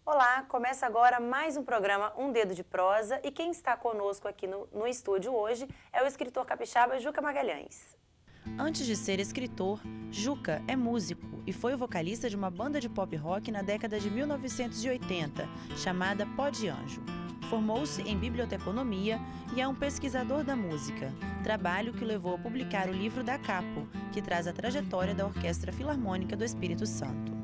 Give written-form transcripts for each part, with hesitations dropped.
Olá, começa agora mais um programa Um Dedo de Prosa e quem está conosco aqui no estúdio hoje é o escritor capixaba Juca Magalhães. Antes de ser escritor, Juca é músico e foi o vocalista de uma banda de pop rock na década de 1980, chamada Pó de Anjo. Formou-se em biblioteconomia e é um pesquisador da música, trabalho que o levou a publicar o livro Da Capo, que traz a trajetória da Orquestra Filarmônica do Espírito Santo.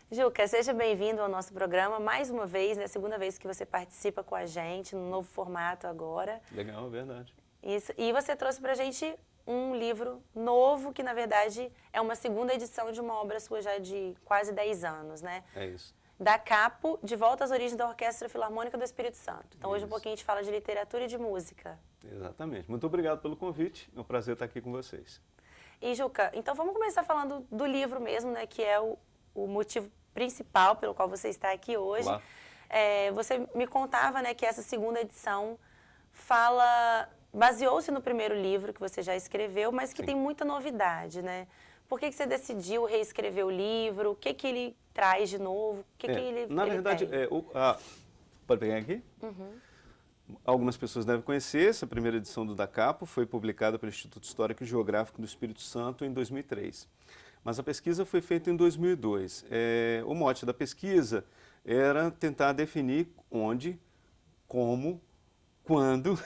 Juca, seja bem-vindo ao nosso programa mais uma vez, né? Segunda vez que você participa com a gente, no novo formato agora. Legal, verdade. Isso. E você trouxe pra gente um livro novo, que na verdade é uma segunda edição de uma obra sua já de quase 10 anos, né? É isso. Da Capo, de volta às origens da Orquestra Filarmônica do Espírito Santo. Então hoje um Isso. pouquinho a gente fala de literatura e de música. Exatamente. Muito obrigado pelo convite. É um prazer estar aqui com vocês. E Juca, então vamos começar falando do livro mesmo, né? Que é o motivo principal pelo qual você está aqui hoje. Olá. Você me contava, né, que essa segunda edição baseou-se no primeiro livro que você já escreveu, mas que Sim. tem muita novidade, né? Por que você decidiu reescrever o livro? O que ele traz de novo? O que ele Na verdade, tem? pode pegar aqui? Algumas pessoas devem conhecer, essa primeira edição do Da Capo foi publicada pelo Instituto Histórico e Geográfico do Espírito Santo em 2003. Mas a pesquisa foi feita em 2002. O mote da pesquisa era tentar definir onde, como, quando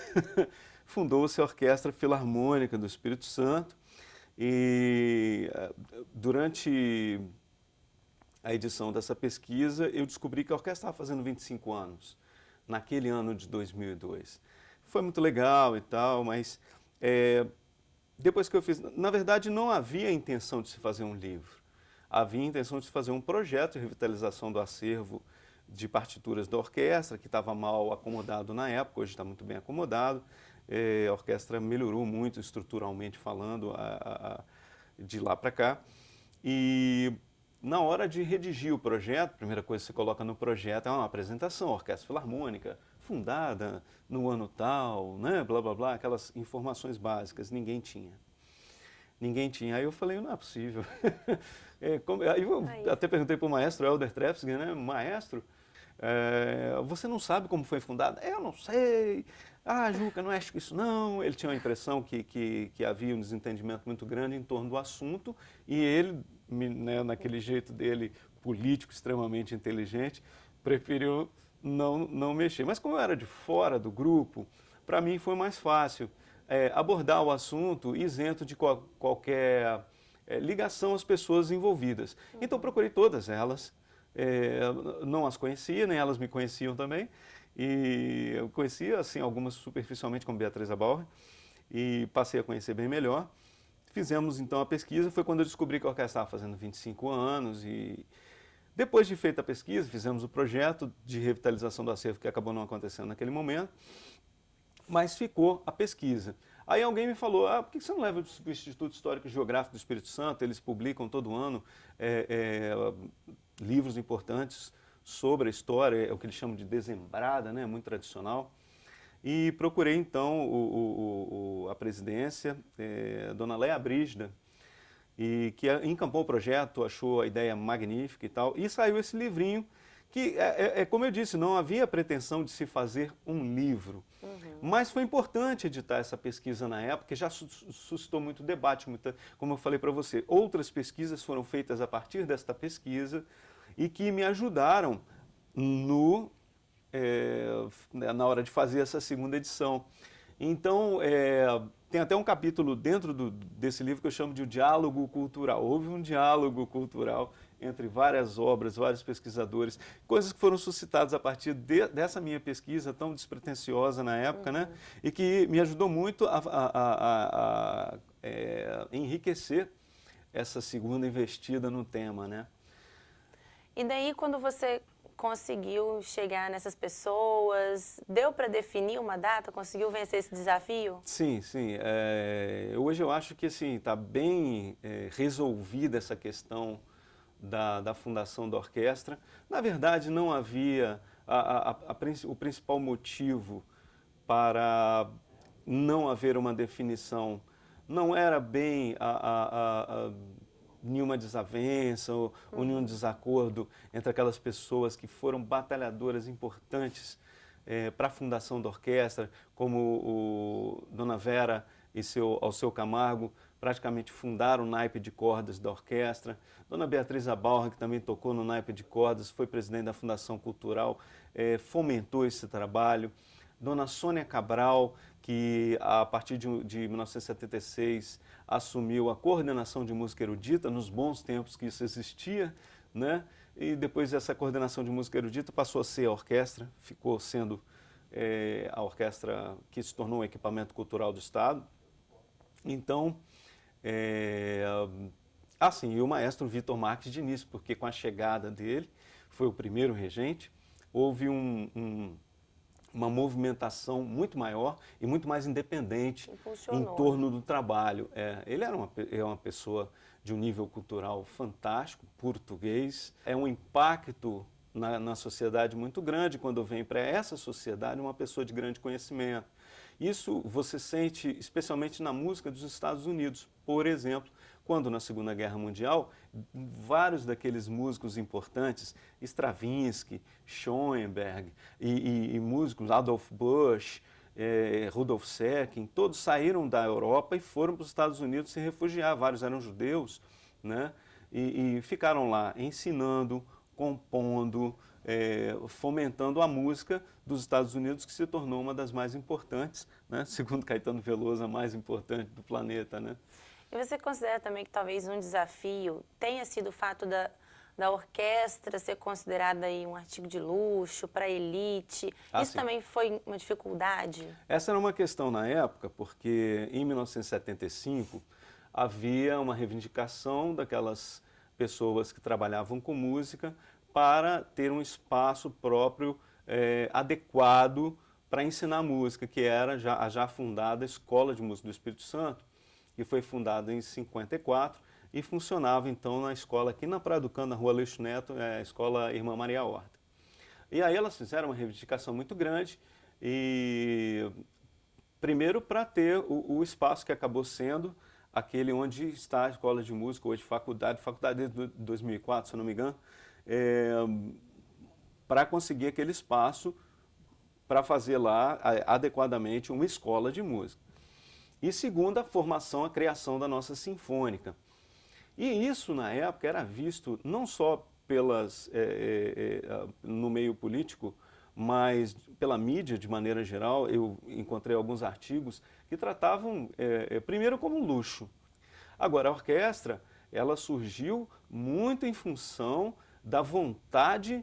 fundou-se a Orquestra Filarmônica do Espírito Santo. E durante a edição dessa pesquisa, eu descobri que a orquestra estava fazendo 25 anos, naquele ano de 2002. Foi muito legal e tal, mas depois que eu fiz... Na verdade, não havia intenção de se fazer um livro. Havia intenção de se fazer um projeto de revitalização do acervo de partituras da orquestra, que estava mal acomodado na época, hoje está muito bem acomodado. A orquestra melhorou muito estruturalmente falando de lá para cá. E na hora de redigir o projeto, a primeira coisa que você coloca no projeto é uma apresentação, Orquestra Filarmônica, fundada no ano tal, né, blá blá blá, aquelas informações básicas, ninguém tinha. Ninguém tinha. Aí eu falei, não é possível. Aí eu até perguntei para o maestro Helder Trepsky, né, maestro, você não sabe como foi fundada? Eu não sei. Ah, Juca, não acho que isso não. Ele tinha a impressão que havia um desentendimento muito grande em torno do assunto e ele, né, naquele jeito dele, político, extremamente inteligente, preferiu não mexer. Mas como eu era de fora do grupo, para mim foi mais fácil abordar o assunto isento de qualquer ligação às pessoas envolvidas. Então procurei todas elas. Não as conhecia, nem elas me conheciam também. E eu conhecia, assim, algumas superficialmente, como Beatriz Abalri, e passei a conhecer bem melhor. Fizemos, então, a pesquisa, foi quando eu descobri que a orquestra estava fazendo 25 anos, e depois de feita a pesquisa, fizemos o projeto de revitalização do acervo, que acabou não acontecendo naquele momento, mas ficou a pesquisa. Aí alguém me falou, por que você não leva para o Instituto Histórico e Geográfico do Espírito Santo? Eles publicam todo ano livros importantes sobre a história, é o que eles chamam de desembrada, né, muito tradicional. E procurei então a presidência, Dona Léa Brígida, e que encampou o projeto, achou a ideia magnífica e tal, e saiu esse livrinho, que como eu disse, não havia pretensão de se fazer um livro, mas foi importante editar essa pesquisa na época, já suscitou muito debate, como eu falei para você, outras pesquisas foram feitas a partir desta pesquisa, e que me ajudaram na hora de fazer essa segunda edição. Então, tem até um capítulo dentro desse livro que eu chamo de o diálogo cultural. Houve um diálogo cultural entre várias obras, vários pesquisadores, coisas que foram suscitadas a partir dessa minha pesquisa tão despretensiosa na época, né? E que me ajudou muito a enriquecer essa segunda investida no tema, né? E daí, quando você conseguiu chegar nessas pessoas, deu para definir uma data? Conseguiu vencer esse desafio? Sim, sim. Hoje eu acho que está bem resolvida essa questão da fundação da orquestra. Na verdade, não havia o principal motivo para não haver uma definição. Não era bem nenhuma desavença ou nenhum desacordo entre aquelas pessoas que foram batalhadoras importantes para a fundação da orquestra, como o Dona Vera e Alceu Camargo, praticamente fundaram o naipe de cordas da orquestra. Dona Beatriz Abalra, que também tocou no naipe de cordas, foi presidente da Fundação Cultural, fomentou esse trabalho. Dona Sônia Cabral, que a partir de 1976 assumiu a coordenação de música erudita, nos bons tempos que isso existia, né? E depois essa coordenação de música erudita passou a ser a orquestra, ficou sendo a orquestra que se tornou um equipamento cultural do Estado. Então, e o maestro Vitor Marques Diniz, porque com a chegada dele, foi o primeiro regente, houve uma movimentação muito maior e muito mais independente em torno do trabalho. Ele era uma pessoa de um nível cultural fantástico, português. É um impacto na sociedade muito grande quando vem para essa sociedade uma pessoa de grande conhecimento. Isso você sente especialmente na música dos Estados Unidos. Por exemplo, quando na Segunda Guerra Mundial, vários daqueles músicos importantes, Stravinsky, Schoenberg e músicos, Adolf Busch, Rudolf Serkin, todos saíram da Europa e foram para os Estados Unidos se refugiar. Vários eram judeus, né? E ficaram lá ensinando, compondo, fomentando a música dos Estados Unidos, que se tornou uma das mais importantes, né? Segundo Caetano Veloso, a mais importante do planeta, né? E você considera também que talvez um desafio tenha sido o fato da orquestra ser considerada aí um artigo de luxo para a elite? Isso sim. Também foi uma dificuldade? Essa era uma questão na época, porque em 1975 havia uma reivindicação daquelas pessoas que trabalhavam com música para ter um espaço próprio adequado para ensinar música, que era a já fundada Escola de Música do Espírito Santo, que foi fundada em 54 e funcionava então na escola aqui na Praia do Canto, na Rua Aleixo Neto, a Escola Irmã Maria Horta. E aí elas fizeram uma reivindicação muito grande, e primeiro para ter o espaço que acabou sendo aquele onde está a Escola de Música, hoje faculdade desde 2004, se eu não me engano, para conseguir aquele espaço para fazer lá adequadamente uma escola de música. E segundo, a formação, a criação da nossa sinfônica. E isso, na época, era visto não só no meio político, mas pela mídia, de maneira geral. Eu encontrei alguns artigos que tratavam, primeiro, como luxo. Agora, a orquestra, ela surgiu muito em função da vontade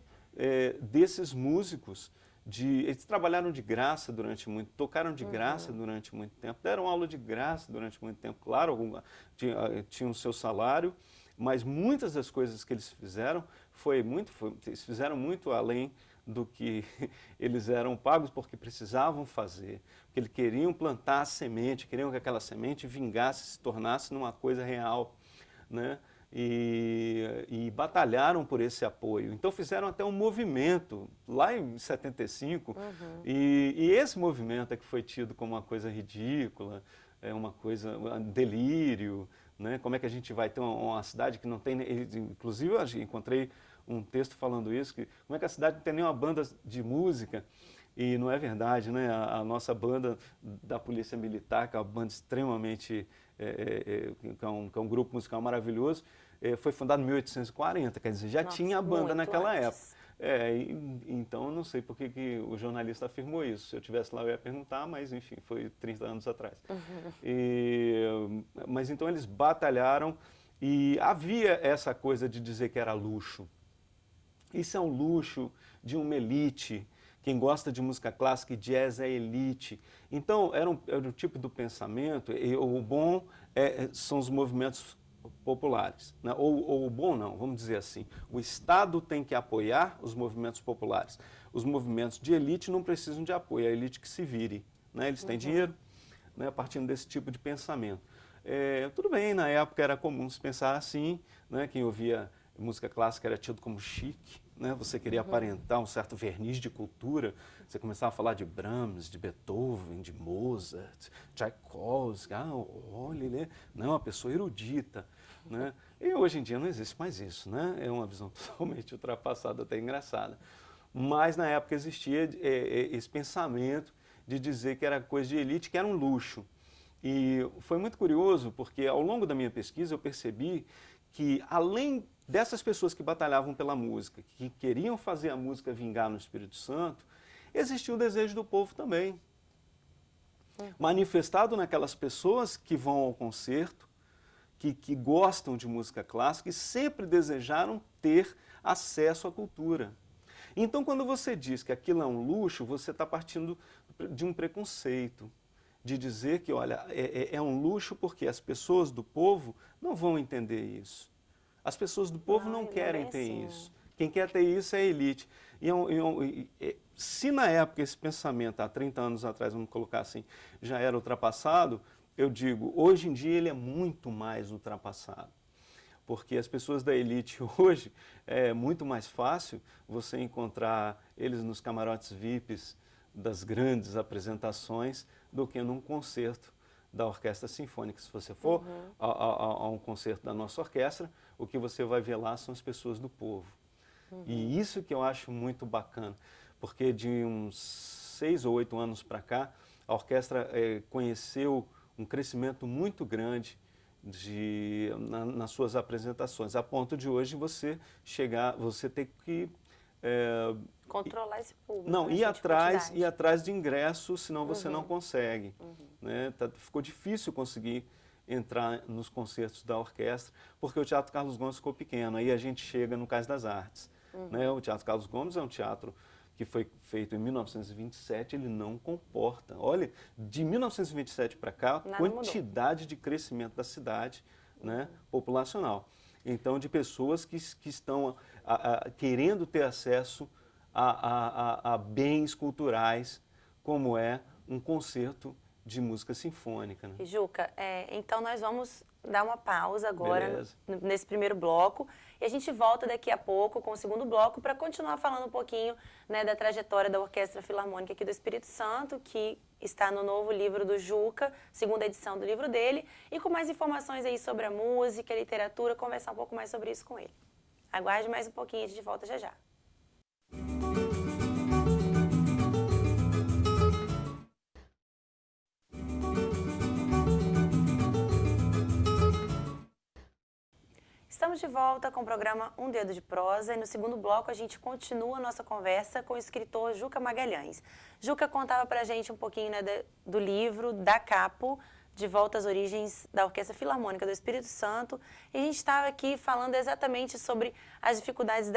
desses músicos. Eles trabalharam de graça durante tocaram de graça durante muito tempo, deram aula de graça durante muito tempo, claro, tinham o seu salário, mas muitas das coisas que eles fizeram eles fizeram muito além do que eles eram pagos, porque precisavam fazer, porque eles queriam plantar a semente, queriam que aquela semente vingasse, se tornasse numa coisa real, né? E batalharam por esse apoio. Então fizeram até um movimento lá em 75, e esse movimento é que foi tido como uma coisa ridícula, uma coisa, um delírio, né? Como é que a gente vai ter uma cidade que não tem... Inclusive eu encontrei um texto falando isso, que como é que a cidade não tem nenhuma banda de música? E não é verdade, né? A nossa banda da Polícia Militar, que é uma banda extremamente... que é um grupo musical maravilhoso, foi fundado em 1840, quer dizer, já tinha a banda naquela época. Então, eu não sei por que o jornalista afirmou isso. Se eu estivesse lá, eu ia perguntar, mas, enfim, foi 30 anos atrás. Mas, então, eles batalharam e havia essa coisa de dizer que era luxo. Isso é um luxo de uma elite. Quem gosta de música clássica e jazz é elite. Então, era um tipo do pensamento, e o bom são os movimentos populares, né? Ou o bom não, vamos dizer assim, o Estado tem que apoiar os movimentos populares. Os movimentos de elite não precisam de apoio, é a elite que se vire, né? Eles têm dinheiro, né? Partindo desse tipo de pensamento. Tudo bem, na época era comum se pensar assim, né? Quem ouvia música clássica era tido como chique, né? Você queria aparentar um certo verniz de cultura, você começava a falar de Brahms, de Beethoven, de Mozart, Tchaikovsky, olha, ele é uma pessoa erudita, né? E hoje em dia não existe mais isso, né? É uma visão totalmente ultrapassada, até engraçada. Mas na época existia esse pensamento de dizer que era coisa de elite, que era um luxo. E foi muito curioso, porque ao longo da minha pesquisa eu percebi que, além dessas pessoas que batalhavam pela música, que queriam fazer a música vingar no Espírito Santo, existia o desejo do povo também. Manifestado naquelas pessoas que vão ao concerto, que gostam de música clássica e sempre desejaram ter acesso à cultura. Então, quando você diz que aquilo é um luxo, você está partindo de um preconceito, de dizer que, olha, é um luxo porque as pessoas do povo não vão entender isso. As pessoas do povo não querem ter isso. Quem quer ter isso é a elite. Se na época esse pensamento, há 30 anos atrás, vamos colocar assim, já era ultrapassado, eu digo, hoje em dia ele é muito mais ultrapassado. Porque as pessoas da elite hoje, é muito mais fácil você encontrar eles nos camarotes VIPs das grandes apresentações do que num concerto da Orquestra Sinfônica. Se você for a um concerto da nossa orquestra, o que você vai ver lá são as pessoas do povo. E isso que eu acho muito bacana, porque de uns 6 ou 8 anos para cá, a orquestra conheceu um crescimento muito grande nas suas apresentações, a ponto de hoje você ter que controlar esse público. Não, ir atrás de ingressos, senão você não consegue. Né? Ficou difícil conseguir entrar nos concertos da orquestra, porque o Teatro Carlos Gomes ficou pequeno. Aí a gente chega no Cais das Artes. Né? O Teatro Carlos Gomes é um teatro que foi feito em 1927, ele não comporta. Olha, de 1927 para cá, a quantidade de crescimento da cidade, né, populacional. Então, de pessoas que estão querendo ter acesso a bens culturais, como é um concerto de música sinfônica. Né? Juca, então nós vamos dar uma pausa agora nesse primeiro bloco e a gente volta daqui a pouco com o segundo bloco para continuar falando um pouquinho, né, da trajetória da Orquestra Filarmônica aqui do Espírito Santo, que está no novo livro do Juca, segunda edição do livro dele, e com mais informações aí sobre a música, a literatura, conversar um pouco mais sobre isso com ele. Aguarde mais um pouquinho, a gente volta já já. Estamos de volta com o programa Um Dedo de Prosa e no segundo bloco a gente continua a nossa conversa com o escritor Juca Magalhães. Juca contava pra gente um pouquinho, né, do livro Da Capo, De Volta às Origens da Orquestra Filarmônica do Espírito Santo, e a gente estava aqui falando exatamente sobre as dificuldades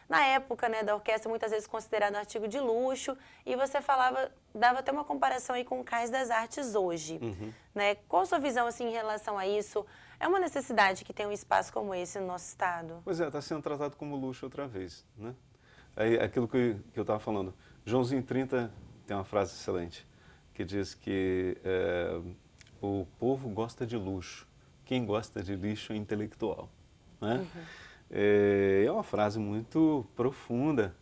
na época, né, da orquestra, muitas vezes considerada um artigo de luxo, e você dava até uma comparação aí com o Cais das Artes hoje. Né? Qual a sua visão assim, em relação a isso? É uma necessidade que tem um espaço como esse no nosso estado? Pois é, está sendo tratado como luxo outra vez. Né? Aquilo que eu estava falando. Joãozinho 30 tem uma frase excelente, que diz que o povo gosta de luxo, quem gosta de lixo é intelectual. Né? É uma frase muito profunda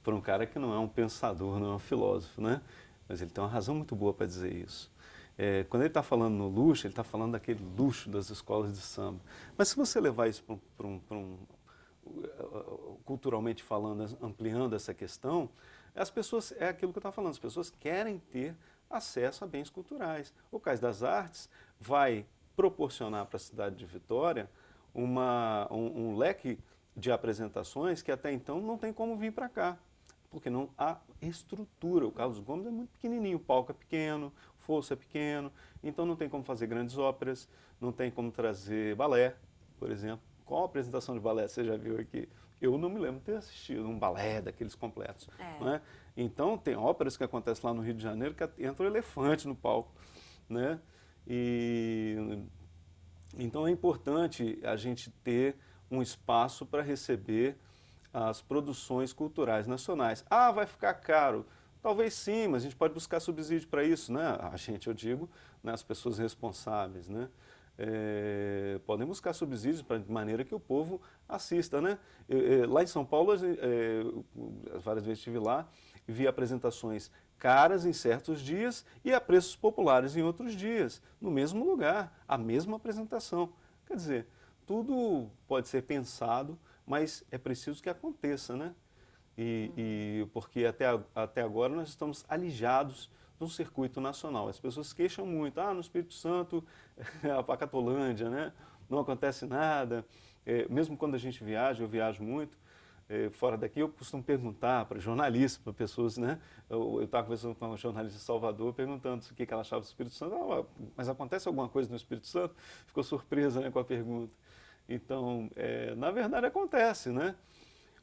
para um cara que não é um pensador, não é um filósofo, né? Mas ele tem uma razão muito boa para dizer isso. Quando ele está falando no luxo, ele está falando daquele luxo das escolas de samba. Mas se você levar isso culturalmente falando, ampliando essa questão, as pessoas, é aquilo que eu estava falando, as pessoas querem ter acesso a bens culturais. O Cais das Artes vai proporcionar para a cidade de Vitória um leque de apresentações que até então não tem como vir para cá, porque não há estrutura. O Carlos Gomes é muito pequenininho, o palco é pequeno, o fosso é pequeno, então não tem como fazer grandes óperas, não tem como trazer balé, por exemplo. Qual apresentação de balé você já viu aqui? Eu não me lembro de ter assistido um balé daqueles completos. Né? Então, tem óperas que acontecem lá no Rio de Janeiro que entra um elefante no palco. Né? Então, é importante a gente ter um espaço para receber as produções culturais nacionais. Ah, vai ficar caro. Talvez sim, mas a gente pode buscar subsídio para isso. Né? A gente, eu digo, né, as pessoas responsáveis. Né? podem buscar subsídios de maneira que o povo assista, né? Lá em São Paulo, várias vezes estive lá, vi apresentações caras em certos dias e a preços populares em outros dias, no mesmo lugar, a mesma apresentação. Quer dizer, tudo pode ser pensado, mas é preciso que aconteça, né? Porque até agora nós estamos alijados de um circuito nacional. As pessoas queixam muito, no Espírito Santo, a Pacatolândia, né? Não acontece nada. Mesmo quando a gente viaja, eu viajo muito, fora daqui, eu costumo perguntar para jornalistas, para pessoas, né? Eu estava conversando com uma jornalista de Salvador, perguntando o que ela achava do Espírito Santo. Mas acontece alguma coisa no Espírito Santo? Ficou surpresa, né, com a pergunta. Então, na verdade acontece, né?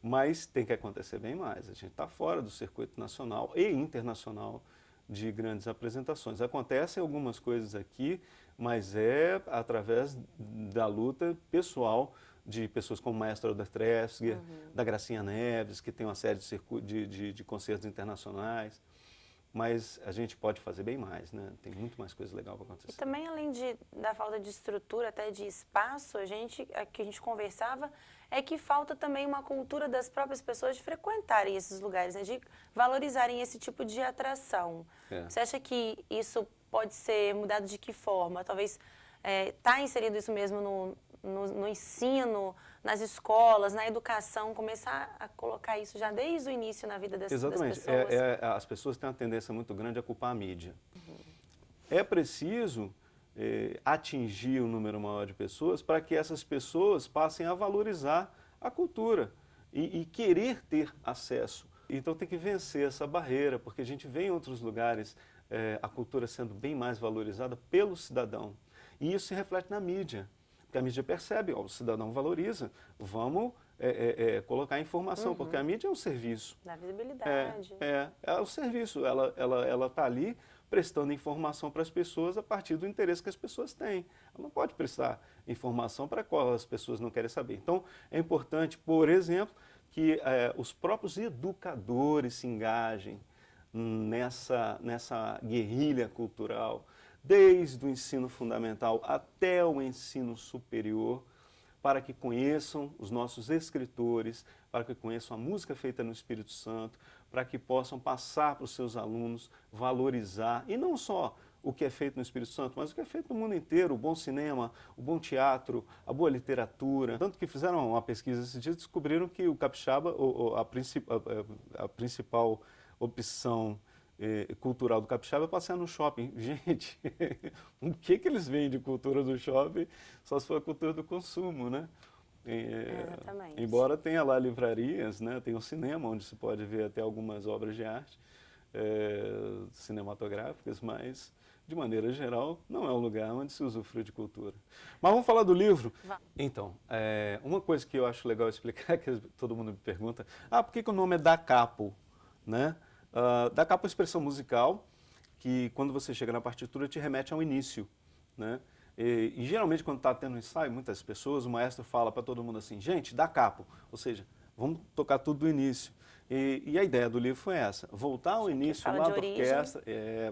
Mas tem que acontecer bem mais. A gente está fora do circuito nacional e internacional de grandes apresentações. Acontecem algumas coisas aqui, mas é através da luta pessoal de pessoas como o Maestro Helder Trefsger, da Gracinha Neves, que tem uma série de concertos internacionais. Mas a gente pode fazer bem mais, né? Tem muito mais coisa legal para acontecer. E também, além da falta de estrutura, até de espaço, que a gente conversava, é que falta também uma cultura das próprias pessoas de frequentarem esses lugares, né? De valorizarem esse tipo de atração. Você acha que isso pode ser mudado de que forma? Talvez tá inserido isso mesmo no ensino, nas escolas, na educação, começar a colocar isso já desde o início na vida das pessoas. Exatamente. As pessoas têm uma tendência muito grande a culpar a mídia. É preciso atingir um número maior de pessoas para que essas pessoas passem a valorizar a cultura e querer ter acesso. Então tem que vencer essa barreira, porque a gente vê em outros lugares a cultura sendo bem mais valorizada pelo cidadão. E isso se reflete na mídia. Porque a mídia percebe, o cidadão valoriza, vamos colocar informação, porque a mídia é um serviço. Dá visibilidade. É o serviço, ela está ali prestando informação para as pessoas a partir do interesse que as pessoas têm. Ela não pode prestar informação para a qual as pessoas não querem saber. Então, é importante, por exemplo, que os próprios educadores se engajem nessa guerrilha cultural, desde o ensino fundamental até o ensino superior, para que conheçam os nossos escritores, para que conheçam a música feita no Espírito Santo, para que possam passar para os seus alunos, valorizar, e não só o que é feito no Espírito Santo, mas o que é feito no mundo inteiro, o bom cinema, o bom teatro, a boa literatura. Tanto que fizeram uma pesquisa esses dias, descobriram que o capixaba, a principal opção cultural do capixaba é passear no shopping. Gente, o que eles veem de cultura do shopping? Só se for a cultura do consumo, né? Exatamente. Embora tenha lá livrarias, né? Tem um cinema onde se pode ver até algumas obras de arte cinematográficas, mas de maneira geral não é um lugar onde se usufrui de cultura. Mas vamos falar do livro? Então, uma coisa que eu acho legal explicar, que todo mundo me pergunta, por que o nome é Da Capo, né? Da Capo é uma expressão musical que, quando você chega na partitura, te remete ao início, né? E geralmente, quando está tendo um ensaio, muitas pessoas, o maestro fala para todo mundo assim, gente, dá capo, ou seja, vamos tocar tudo do início. E a ideia do livro foi essa, voltar ao início lá da orquestra,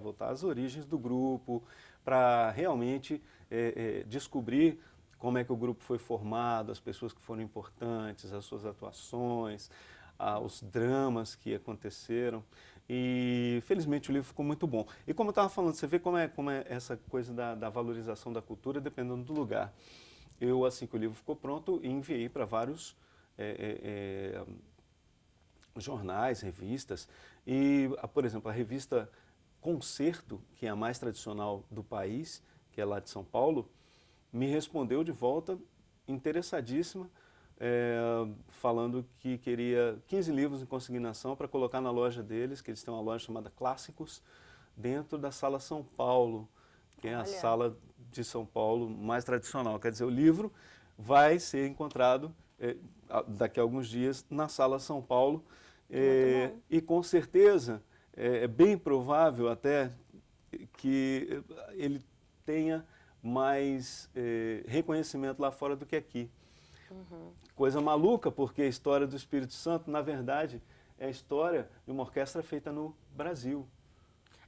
voltar às origens do grupo, para realmente descobrir como é que o grupo foi formado, as pessoas que foram importantes, as suas atuações, os dramas que aconteceram, e felizmente o livro ficou muito bom. E como eu estava falando, você vê como é essa coisa da valorização da cultura dependendo do lugar. Eu, assim que o livro ficou pronto, enviei para vários jornais, revistas, e, por exemplo, a revista Concerto, que é a mais tradicional do país, que é lá de São Paulo, me respondeu de volta, interessadíssima, falando que queria 15 livros em consignação para colocar na loja deles, que eles têm uma loja chamada Clássicos, dentro da Sala São Paulo, que é a sala de São Paulo mais tradicional. Quer dizer, o livro vai ser encontrado daqui a alguns dias na Sala São Paulo, e com certeza é bem provável até que ele tenha mais reconhecimento lá fora do que aqui. Coisa maluca, porque a história do Espírito Santo, na verdade, é a história de uma orquestra feita no Brasil.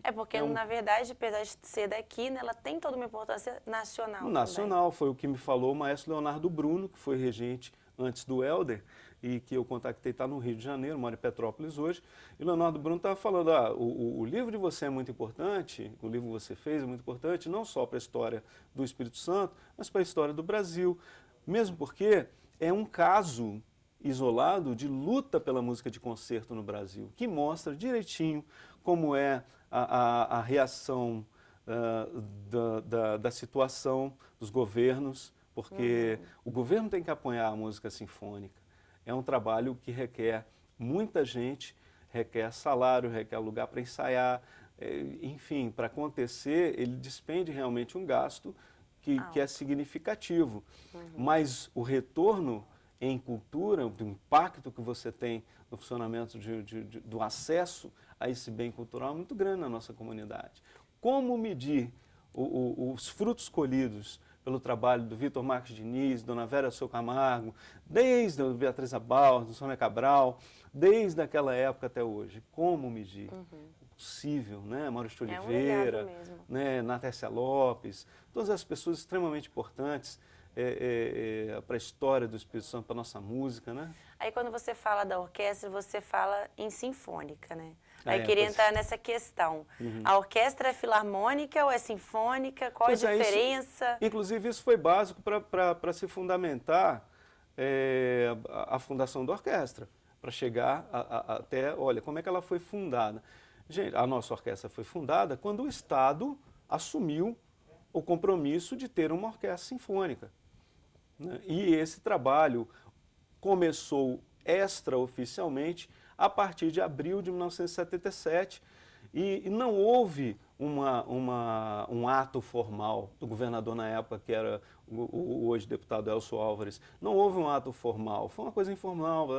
É porque, na verdade, apesar de ser daqui, né, ela tem toda uma importância nacional. Nacional, também. Foi o que me falou o maestro Leonardo Bruno, que foi regente antes do Helder, e que eu contactei, está no Rio de Janeiro, mora em Petrópolis hoje. E o Leonardo Bruno estava falando, o livro de você é muito importante, o livro que você fez é muito importante, não só para a história do Espírito Santo, mas para a história do Brasil. Mesmo porque é um caso isolado de luta pela música de concerto no Brasil, que mostra direitinho como é a reação da situação dos governos, porque o governo tem que apoiar a música sinfônica. É um trabalho que requer muita gente, requer salário, requer lugar para ensaiar, enfim, para acontecer, ele despende realmente um gasto que é significativo. Mas o retorno em cultura, do impacto que você tem no funcionamento do acesso a esse bem cultural é muito grande na nossa comunidade. Como medir os frutos colhidos pelo trabalho do Vitor Marques Diniz, Dona Vera Seu Camargo, desde a Beatriz Abal, do Sônia Cabral, desde aquela época até hoje? Como medir? Possível, né? Maurício de Oliveira, né? Natécia Lopes, todas as pessoas extremamente importantes para a história do Espírito Santo, para a nossa música, né? Aí quando você fala da orquestra, você fala em sinfônica, né? Aí eu queria entrar nessa questão. A orquestra é filarmônica ou é sinfônica? Qual a diferença? Inclusive, isso foi básico para se fundamentar a fundação da orquestra, para chegar até, olha, como é que ela foi fundada. Gente, a nossa orquestra foi fundada quando o Estado assumiu o compromisso de ter uma orquestra sinfônica, né? E esse trabalho começou extraoficialmente a partir de abril de 1977 e não houve um ato formal do governador na época, que era o hoje deputado Elcio Álvares. Não houve um ato formal, foi uma coisa informal,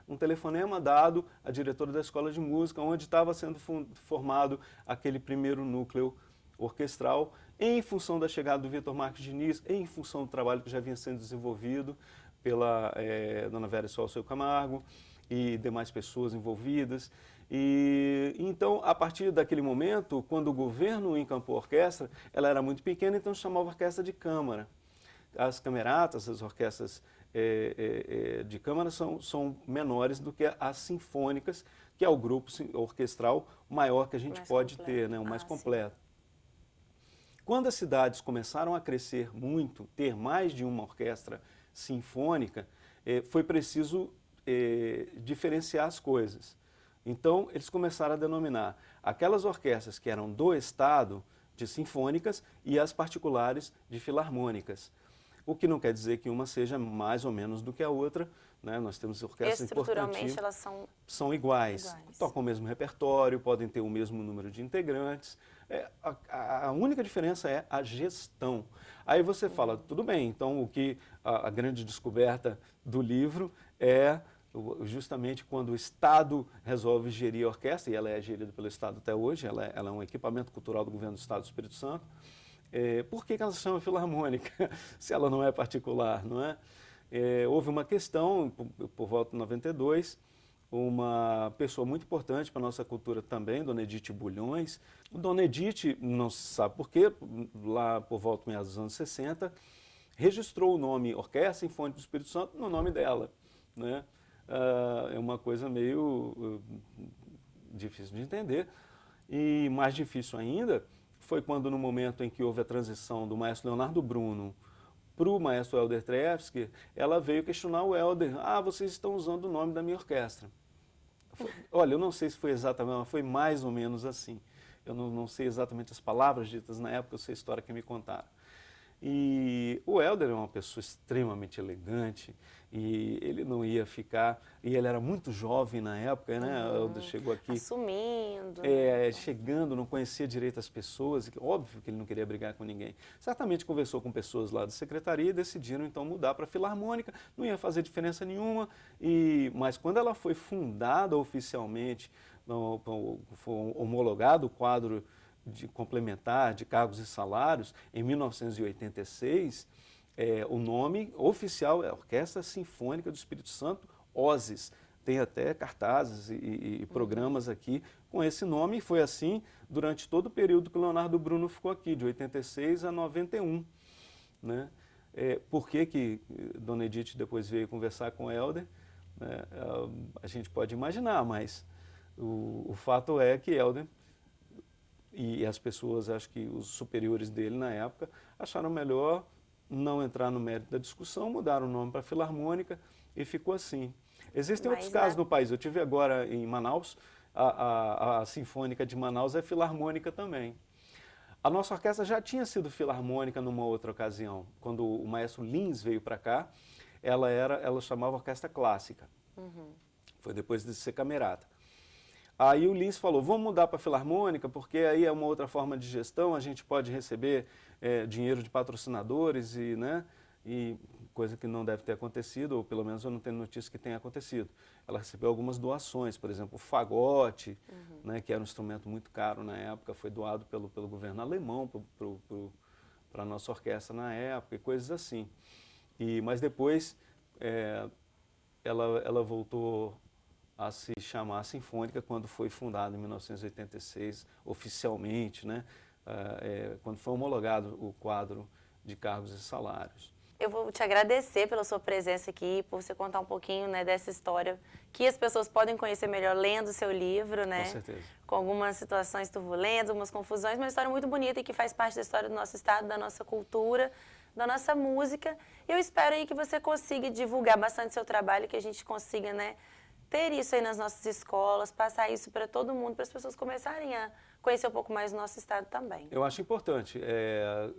um telefonema dado à diretora da Escola de Música, onde estava sendo formado aquele primeiro núcleo orquestral, em função da chegada do Vitor Marques Diniz, em função do trabalho que já vinha sendo desenvolvido pela Dona Vera Seu Camargo e demais pessoas envolvidas. E então, a partir daquele momento, quando o governo encampou a orquestra, ela era muito pequena, então chamava orquestra de câmara. As cameratas, as orquestras de câmara são menores do que as sinfônicas, que é o grupo orquestral maior que a gente pode ter, né, o mais completo. Quando as cidades começaram a crescer muito, ter mais de uma orquestra sinfônica, foi preciso diferenciar as coisas. Então, eles começaram a denominar aquelas orquestras que eram do Estado de sinfônicas e as particulares de filarmônicas. O que não quer dizer que uma seja mais ou menos do que a outra, né? Nós temos orquestras estruturalmente elas são iguais, tocam o mesmo repertório, podem ter o mesmo número de integrantes. A única diferença é a gestão. Aí você fala, tudo bem, então a grande descoberta do livro é justamente quando o Estado resolve gerir a orquestra, e ela é gerida pelo Estado até hoje, ela é um equipamento cultural do governo do Estado do Espírito Santo. Por que ela se chama filarmônica, se ela não é particular, não é? Houve uma questão, por volta de 92, uma pessoa muito importante para a nossa cultura também, Dona Edith Bulhões. Dona Edith, não se sabe porquê, lá por volta dos anos 60, registrou o nome Orquestra Sinfônica do Espírito Santo no nome dela, né? É uma coisa meio difícil de entender. E mais difícil ainda foi quando, no momento em que houve a transição do maestro Leonardo Bruno para o maestro Helder Trefsky, ela veio questionar o Helder. Vocês estão usando o nome da minha orquestra. Olha, eu não sei se foi exatamente, mas foi mais ou menos assim. Eu não sei exatamente as palavras ditas na época, eu sei a história que me contaram. E o Helder é uma pessoa extremamente elegante e ele não ia ficar... E ele era muito jovem na época, né? O Helder chegou aqui... Assumindo. Chegando, não conhecia direito as pessoas, óbvio que ele não queria brigar com ninguém. Certamente conversou com pessoas lá da secretaria e decidiram então mudar para a Filarmônica, não ia fazer diferença nenhuma, mas quando ela foi fundada oficialmente, foi homologado o quadro complementar de cargos e salários, em 1986, o nome oficial é Orquestra Sinfônica do Espírito Santo, OSES, tem até cartazes e programas aqui com esse nome, e foi assim durante todo o período que o Leonardo Bruno ficou aqui, de 86 a 91. Né? Por que Dona Edith depois veio conversar com o Helder? A gente pode imaginar, mas o fato é que Helder e as pessoas, acho que os superiores dele na época, acharam melhor não entrar no mérito da discussão, mudaram o nome para Filarmônica e ficou assim. Existem outros casos no país. Eu tive agora em Manaus, a Sinfônica de Manaus é filarmônica também. A nossa orquestra já tinha sido filarmônica numa outra ocasião. Quando o maestro Lins veio para cá, ela chamava orquestra clássica. Foi depois de ser camerata. Aí o Lins falou, vamos mudar para filarmônica, porque aí é uma outra forma de gestão, a gente pode receber dinheiro de patrocinadores e coisa que não deve ter acontecido, ou pelo menos eu não tenho notícia que tenha acontecido. Ela recebeu algumas doações, por exemplo, o fagote, que era um instrumento muito caro na época, foi doado pelo governo alemão para a nossa orquestra na época, e coisas assim. Mas depois ela voltou a se chamar Sinfônica quando foi fundada em 1986, oficialmente, quando foi homologado o quadro de cargos e salários. Eu vou te agradecer pela sua presença aqui, por você contar um pouquinho dessa história que as pessoas podem conhecer melhor lendo o seu livro, né? Com certeza. Com algumas situações turbulentas, algumas confusões, uma história muito bonita e que faz parte da história do nosso estado, da nossa cultura, da nossa música. E eu espero aí que você consiga divulgar bastante seu trabalho, que a gente consiga, ter isso aí nas nossas escolas, passar isso para todo mundo, para as pessoas começarem a conhecer um pouco mais do nosso estado também. Eu acho importante,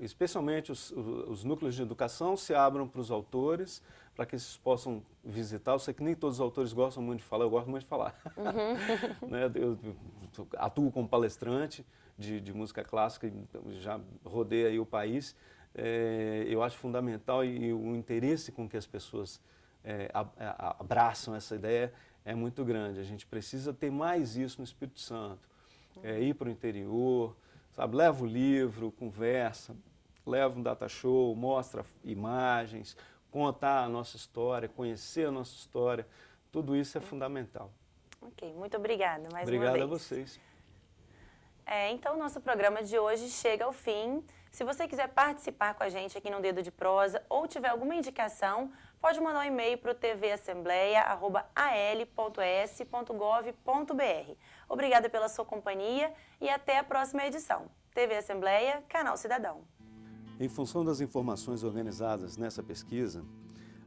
especialmente os núcleos de educação se abram para os autores, para que eles possam visitar. Eu sei que nem todos os autores gostam muito de falar, eu gosto muito de falar. Eu atuo como palestrante de música clássica, já rodei aí o país. Eu acho fundamental e o interesse com que as pessoas abraçam essa ideia é muito grande. A gente precisa ter mais isso no Espírito Santo. Ir para o interior, sabe? Leva o livro, conversa, leva um data show, mostra imagens, contar a nossa história, conhecer a nossa história. Tudo isso é fundamental. Ok, muito obrigada mais uma vez. Obrigado a vocês. Então, o nosso programa de hoje chega ao fim. Se você quiser participar com a gente aqui no Dedo de Prosa ou tiver alguma indicação, pode mandar um e-mail para o tvassembleia@al.es.gov.br. Obrigada pela sua companhia e até a próxima edição. TV Assembleia, Canal Cidadão. Em função das informações organizadas nessa pesquisa,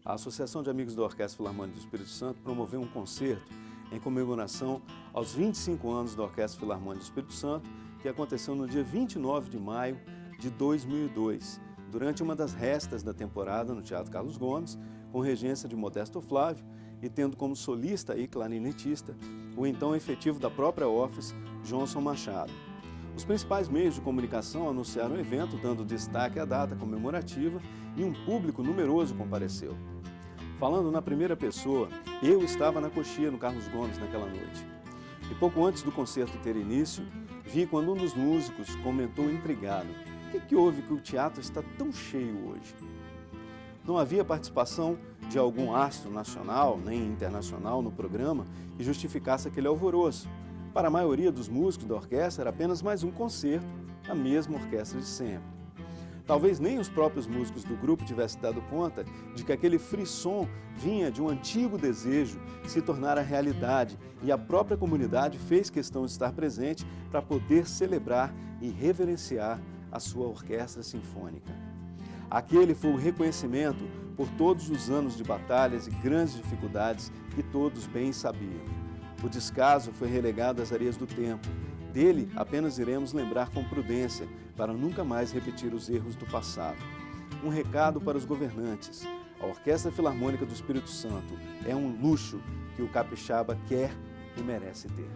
a Associação de Amigos da Orquestra Filarmônica do Espírito Santo promoveu um concerto em comemoração aos 25 anos da Orquestra Filarmônica do Espírito Santo, que aconteceu no dia 29 de maio de 2002, durante uma das restas da temporada no Teatro Carlos Gomes, com regência de Modesto Flávio e tendo como solista e clarinetista o então efetivo da própria Office, Johnson Machado. Os principais meios de comunicação anunciaram o evento, dando destaque à data comemorativa, e um público numeroso compareceu. Falando na primeira pessoa, eu estava na coxia no Carlos Gomes naquela noite. E pouco antes do concerto ter início, vi quando um dos músicos comentou intrigado: "O que houve que o teatro está tão cheio hoje?" Não havia participação de algum astro nacional nem internacional no programa que justificasse aquele alvoroço. Para a maioria dos músicos da orquestra era apenas mais um concerto da mesma orquestra de sempre. Talvez nem os próprios músicos do grupo tivessem dado conta de que aquele frisson vinha de um antigo desejo se tornar a realidade, e a própria comunidade fez questão de estar presente para poder celebrar e reverenciar a sua orquestra sinfônica. Aquele foi o reconhecimento por todos os anos de batalhas e grandes dificuldades que todos bem sabiam. O descaso foi relegado às areias do tempo. Dele apenas iremos lembrar com prudência, para nunca mais repetir os erros do passado. Um recado para os governantes: a Orquestra Filarmônica do Espírito Santo é um luxo que o capixaba quer e merece ter.